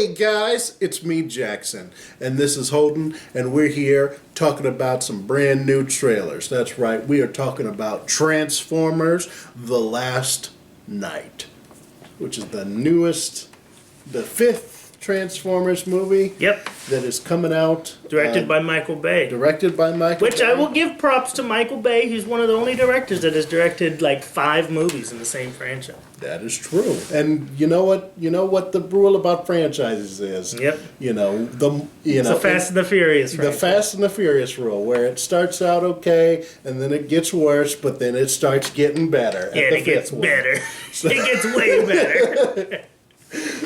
Hey guys, it's me, Jackson, and this is Holden, and we're here talking about some brand new trailers. That's right, we are talking about Transformers: The Last Knight, which is the newest, the fifth Transformers movie. Yep. That is coming out. Directed by Michael Bay. Directed by Michael Which Bay. I will give props to Michael Bay. He's one of the only directors that has directed like 5 movies in the same franchise. That is true. And you know what? You know what the rule about franchises is. Yep. It's The Fast and the Furious The Fast and the Furious rule, where it starts out okay, and then it gets worse, but then it starts getting better. Yeah, it gets better. It gets way better.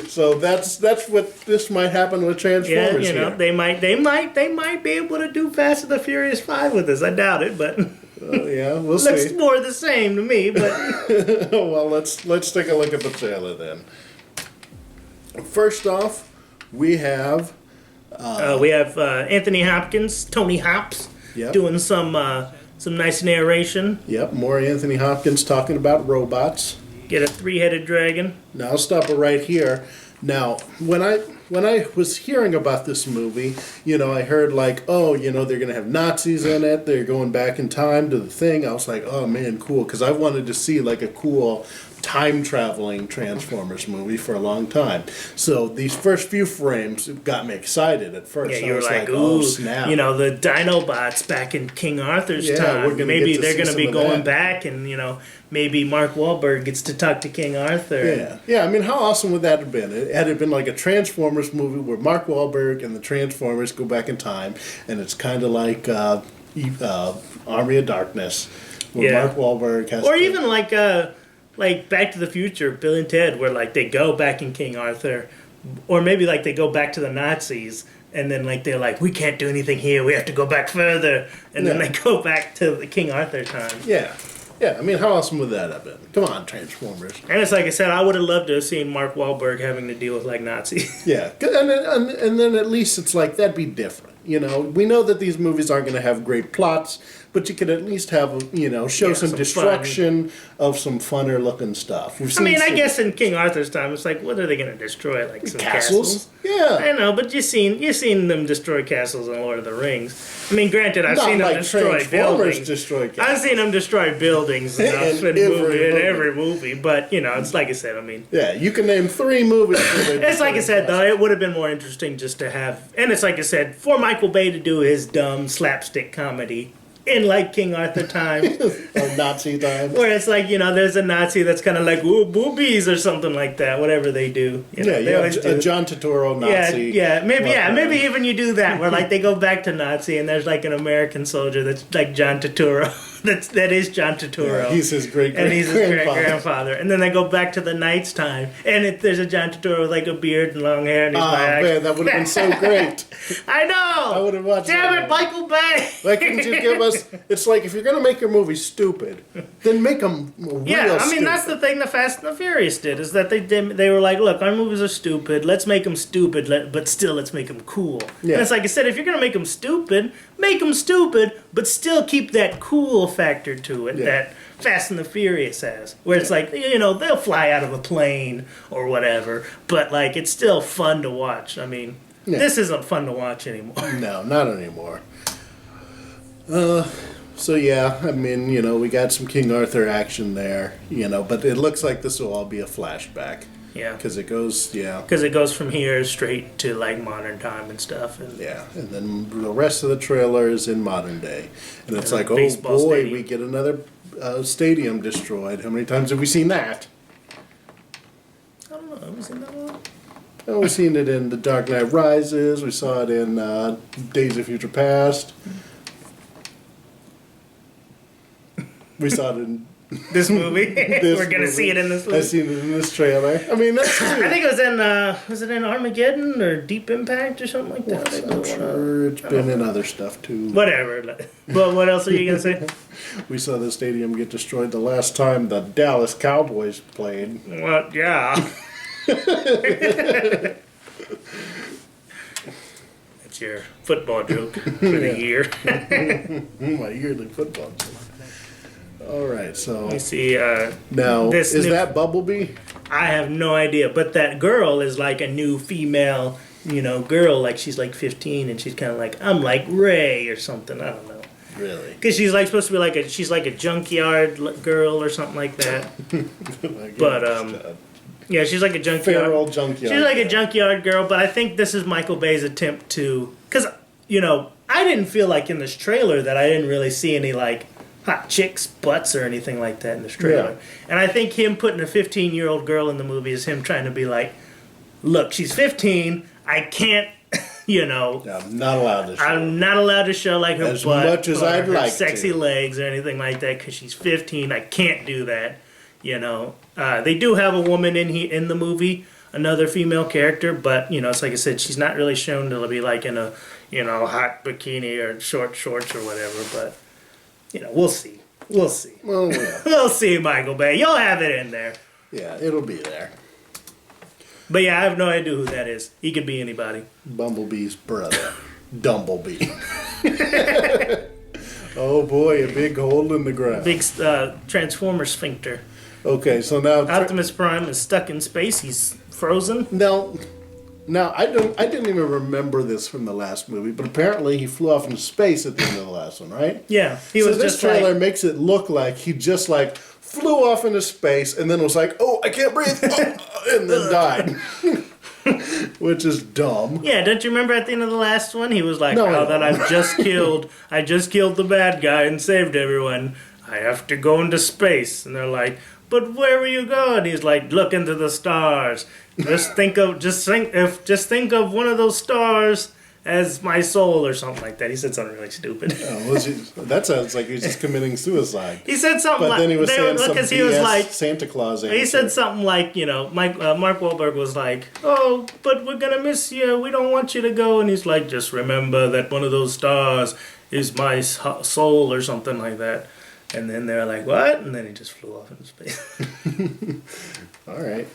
So that's what this might happen with Transformers. Yeah, here. they might be able to do Fast and the Furious 5 with us. I doubt it, but Yeah, we'll looks see. more the same to me. But Well, let's take a look at the trailer then. First off, we have Anthony Hopkins, Tony Hops, Yep. doing some nice narration. more Anthony Hopkins talking about robots. Get a 3-headed dragon. Now I'll stop it right here. Now, when I was hearing about this movie, I heard like, oh, they're gonna have Nazis in it. They're going back in time to the thing. I was like, oh man, cool, because I wanted to see like a cool time traveling Transformers movie for a long time. So these first few frames got me excited at first. Yeah, I you were was like, oh ooh, snap! the Dinobots back in King Arthur's Yeah, time. we're gonna Maybe get to they're see going to some be of going that. back, and maybe Mark Wahlberg gets to talk to King Arthur. Yeah. I mean, how awesome would that have been? Had it been like a Transformers movie where Mark Wahlberg and the Transformers go back in time, and it's kind of like Army of Darkness, where Yeah. Mark Wahlberg has Or to, even like Back to the Future, Bill and Ted, where like they go back in King Arthur, or maybe like they go back to the Nazis. And then, like, they're like, we can't do anything here. We have to go back further. And then Yeah. they go back to the King Arthur time. Yeah. I mean, how awesome would that have been? Come on, Transformers. And it's like I said, I would have loved to have seen Mark Wahlberg having to deal with, like, Nazis. Yeah, and then at least it's like that'd be different. We know that these movies aren't going to have great plots, but you could at least have show some some destruction of some funner looking stuff. We've I seen mean, I some guess in King Arthur's time, it's like, what are they going to destroy? Like some castles? Yeah, I know, but you've seen them destroy castles in Lord of the Rings. I mean, granted, I've not seen them like destroy Transformers buildings. destroy I've castles. seen them destroy buildings enough In in every every movie, but it's like I said. I mean, Yeah, you can name 3 movies. Where they it's like I destroy said though. It would have been more interesting just to have, and it's like I said, for Michael Bay to do his dumb slapstick comedy in like King Arthur times. or Nazi time. Where it's like, there's a Nazi that's kind of like, ooh, boobies or something like that, whatever they do. They always do. A John Turturro Nazi. Maybe even you do that, where like they go back to Nazi and there's like an American soldier that's like John Turturro. that is John Turturro. Yeah, he's his great and he's his great grandfather. grandfather. And then they go back to the Knight's time, and there's a John Turturro with like a beard and long hair, and he's Oh like, man, that would have been so great. I know. I would have watched Damn that. it, Michael Bay. Why couldn't you give us? It's like if you're gonna make your movie stupid, then make them real Yeah, I mean that's stupid. the thing the Fast and the Furious did, is that they were like, look, our movies are stupid. Let's make them stupid, but still let's make them cool. Yeah. And it's like I said, if you're gonna make them stupid, but still keep that cool factor to it Yeah. that Fast and the Furious has, where it's like they'll fly out of a plane or whatever, but like it's still fun to watch. I mean, this isn't fun to watch anymore. No, not anymore. So yeah, I mean, we got some King Arthur action there, but it looks like this will all be a flashback. Yeah, Because it goes, because it goes from here straight to like modern time and stuff. And and then the rest of the trailer is in modern day. And it's And like, a oh baseball boy, stadium. we get another stadium destroyed. How many times have we seen that? I don't know. Have you seen that one? Oh, we've seen it in The Dark Knight Rises. We saw it in Days of Future Past. We saw it in This movie. this We're gonna movie. see it in this movie. I've seen it in this trailer. I mean, that's I think it was in Armageddon or Deep Impact or something like that. I'm sure it's been in other stuff too. Whatever. But what else are you gonna say? We saw the stadium get destroyed the last time the Dallas Cowboys played. Well, yeah. That's your football joke for the year. My yearly football team. All right, so You see, now this is new- that Bumblebee? I have no idea. But that girl is like a new female, girl. Like she's like 15, and she's kind of like, I'm like Ray or something. I don't know. Really? Because she's like supposed to be like she's like a junkyard girl or something like that. But yeah, she's like a junkyard. Feral junkyard. She's like a junkyard girl. But I think this is Michael Bay's attempt to, because I didn't feel like in this trailer that I didn't really see any like hot chicks' butts or anything like that in this trailer. Yeah. And I think him putting a 15-year-old girl in the movie is him trying to be like, look, she's 15. I can't. I'm not allowed to show. I'm not allowed to show like her as butt much as or I'd her like sexy to. legs or anything like that because she's 15. I can't do that. They do have a woman in the movie, another female character, but it's like I said, she's not really shown to be like in a hot bikini or short shorts or whatever. But we'll see. We'll see. Well, yeah. We'll see, Michael Bay. You'll have it in there. Yeah, it'll be there. But yeah, I have no idea who that is. He could be anybody. Bumblebee's brother, Dumblebee. Oh boy, a big hole in the ground. Big Transformer sphincter. Okay, so now Optimus Prime is stuck in space. He's frozen. now I didn't even remember this from the last movie, but apparently he flew off into space at the end of the last one, right? Yeah, he So was this just trailer like, makes it look like he just like flew off into space and then was like, "Oh, I can't breathe," and then died, which is dumb. yeah. Don't you remember at the end of the last one? He was like, No, I "Oh, don't. that I just killed the bad guy and saved everyone. I have to go into space." And they're like, "But where will you go?" And he's like, "Look into the stars. Just think of one of those stars as my soul," or something like that. He said something really stupid. That sounds like he was just committing suicide. He said something But like, then he was saying some because he was BS like, Santa Claus answer. he said something like, Mark Wahlberg was like, "Oh, but we're gonna miss you. We don't want you to go." And he's like, "Just remember that one of those stars is my soul," or something like that. And then they're like, "What?" And then he just flew off into space. All right.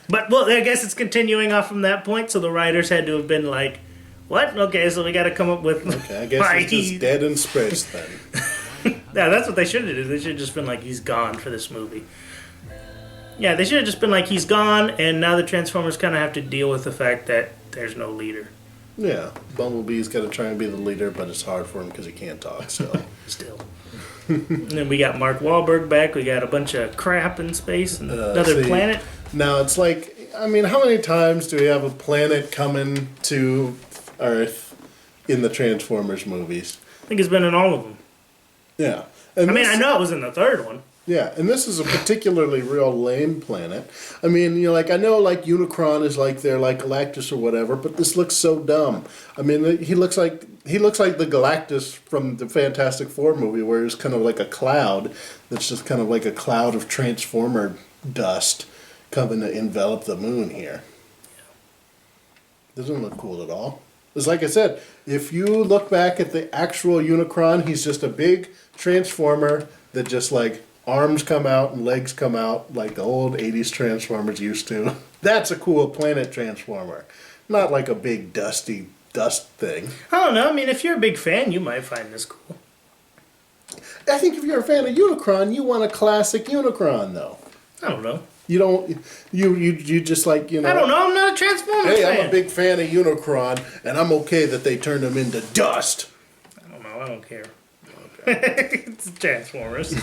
But well, I guess it's continuing off from that point. So the writers had to have been like, "What? Okay, so we got to come up with." Okay, I guess he's just dead in space then. Yeah, that's what they should have done. They should have just been like, "He's gone" for this movie. Yeah, they should have just been like, "He's gone," and now the Transformers kind of have to deal with the fact that there's no leader. Yeah, Bumblebee's got to try and be the leader, but it's hard for him because he can't talk. So Still. And then we got Mark Wahlberg back. We got a bunch of crap in space and another see, planet. now it's like, I mean, how many times do we have a planet coming to Earth in the Transformers movies? I think it's been in all of them. Yeah, and I know it was in the third one. Yeah, and this is a particularly real lame planet. I mean, I know like Unicron is like they're like Galactus or whatever, but this looks so dumb. I mean, he looks like the Galactus from the Fantastic Four movie, where he's kind of like a cloud that's just kind of like a cloud of Transformer dust coming to envelop the moon here. Doesn't look cool at all. It's like I said, if you look back at the actual Unicron, he's just a big Transformer that just like arms come out and legs come out like the old 80s Transformers used to. That's a cool planet Transformer. Not like a big dusty dust thing. I don't know. I mean, if you're a big fan, you might find this cool. I think if you're a fan of Unicron, you want a classic Unicron, though. I don't know. You don't. You just like I don't know. I'm not a Transformers fan. I'm a big fan of Unicron, and I'm okay that they turned him into dust. I don't know. I don't care. Okay. It's Transformers.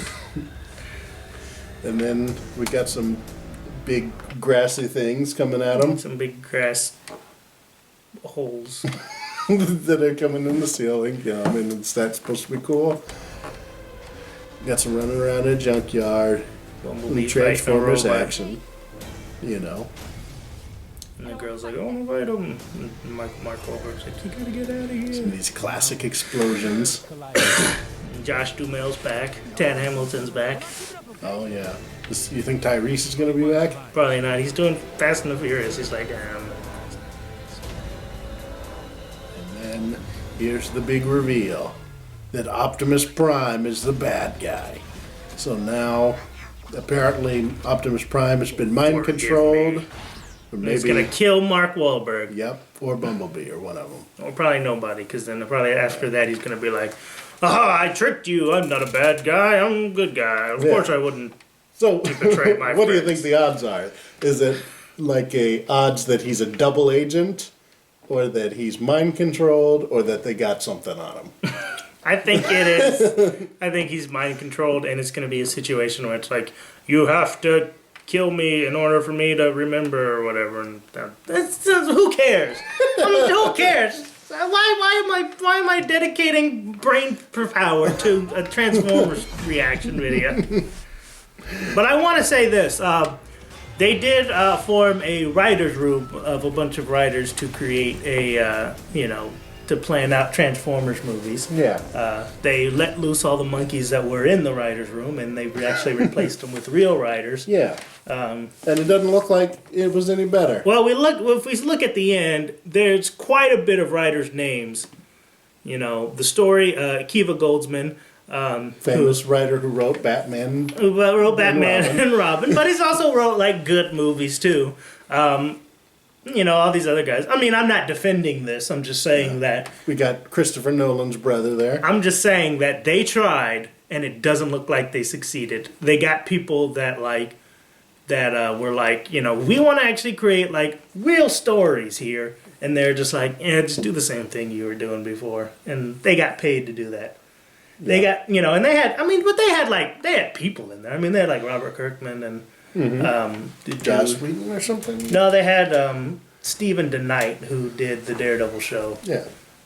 And then we got some big grassy things coming at them Some big grass holes. that are coming in the ceiling. I mean, is that supposed to be cool? Got some running around in a junkyard. Bumblebee Transformers fighting a robot. action. And the girl's like, "Oh, invite him." And Mark Wahlberg's like, "You gotta get out of here." These classic explosions. And Josh Duhamel's back. Tad Hamilton's back. Oh, yeah. You think Tyrese is going to be back? Probably not. He's doing Fast and the Furious. He's like, And then here's the big reveal that Optimus Prime is the bad guy. So now, apparently, Optimus Prime has been mind Forgive controlled. me. Or He's maybe, gonna kill Mark Wahlberg. yep, or Bumblebee, or one of them. Or probably nobody, because then probably after that he's gonna be like, "Aha! I tricked you. I'm not a bad guy. I'm a good guy. Of Yeah. course I wouldn't So, betray my what do you friends. think the odds are? Is it like a odds that he's a double agent, or that he's mind controlled, or that they got something on him? I think it is. I think he's mind controlled, and it's going to be a situation where it's like, you have to kill me in order for me to remember or whatever. And who cares? I mean, who cares? Why am I dedicating brain power to a Transformers reaction video? But I want to say this. They did form a writer's room of a bunch of writers to create a, to plan out Transformers movies. Yeah. They let loose all the monkeys that were in the writer's room, and they actually replaced them with real writers. Yeah. And it doesn't look like it was any better. Well, if we look at the end, there's quite a bit of writers' names. The story, Akiva Goldsman, Famous writer who wrote Batman. who wrote Batman Robin. and Robin, but he's also wrote like good movies too. All these other guys. I mean, I'm not defending this. I'm just saying that. We got Christopher Nolan's brother there. I'm just saying that they tried, and it doesn't look like they succeeded. They got people that were like, we want to actually create like real stories here, and they're just like, just do the same thing you were doing before, and they got paid to do that. They got, and they had, but they had people in there. I mean, they had like Robert Kirkman and Joss Whedon or something? No, they had Stephen DeKnight, who did the Daredevil show. Yeah.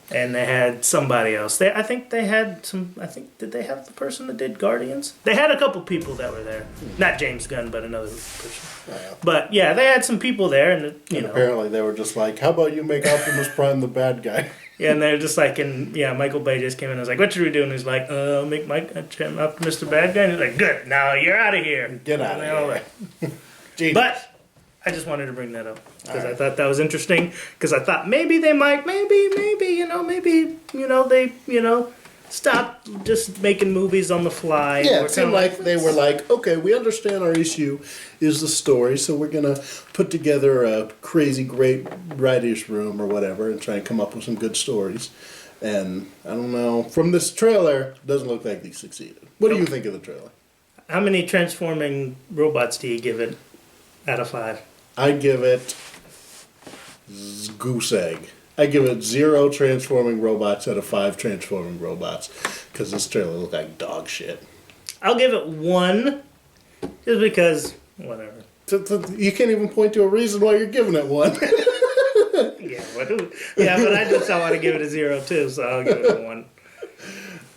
And they had somebody else. Did they have the person that did Guardians? They had a couple people that were there. Not James Gunn, but another person. Yeah. But yeah, they had some people there, and Apparently they were just like, how about you make Optimus Prime the bad guy? yeah, and they're just like, Michael Bay just came in and was like, "What should we do?" And he's like, "Make Optimus the bad guy." And he's like, "Good, now you're out of here. Get out of here." Genius. But I just wanted to bring that up because I thought that was interesting. Because I thought maybe they might, they stop just making movies on the fly. Yeah, Or it seemed like they were like, okay, we understand our issue is the story, so we're going to put together a crazy great writer's room or whatever and try and come up with some good stories. And I don't know, from this trailer, it doesn't look like they succeeded. What do you think of the trailer? How many transforming robots do you give it out of 5? I give it goose egg. I give it 0 transforming robots out of 5 transforming robots because this trailer looked like dog shit. I'll give it 1 just because, whatever. You can't even point to a reason why you're giving it 1. But I just want to give it a 0 too, so I'll give it a 1.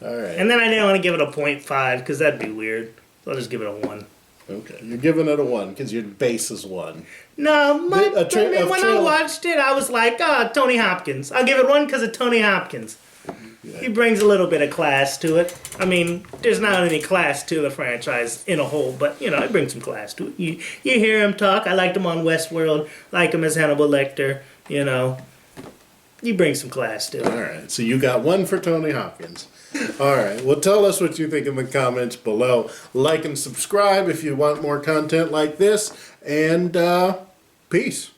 All right. And then I didn't want to give it a 0.5 because that'd be weird. So I'll just give it a 1. Okay, you're giving it a 1 because your base is 1. No, when I trailer- watched it, I was like, Tony Hopkins. I'll give it 1 because of Tony Hopkins. Yeah. He brings a little bit of class to it. I mean, there's not any class to the franchise in a whole, but, he brings some class to it. You hear him talk. I liked him on Westworld. Like him as Hannibal Lecter. He brings some class to it. All right, so you got 1 for Tony Hopkins. All right, well, tell us what you think in the comments below. Like and subscribe if you want more content like this, and peace.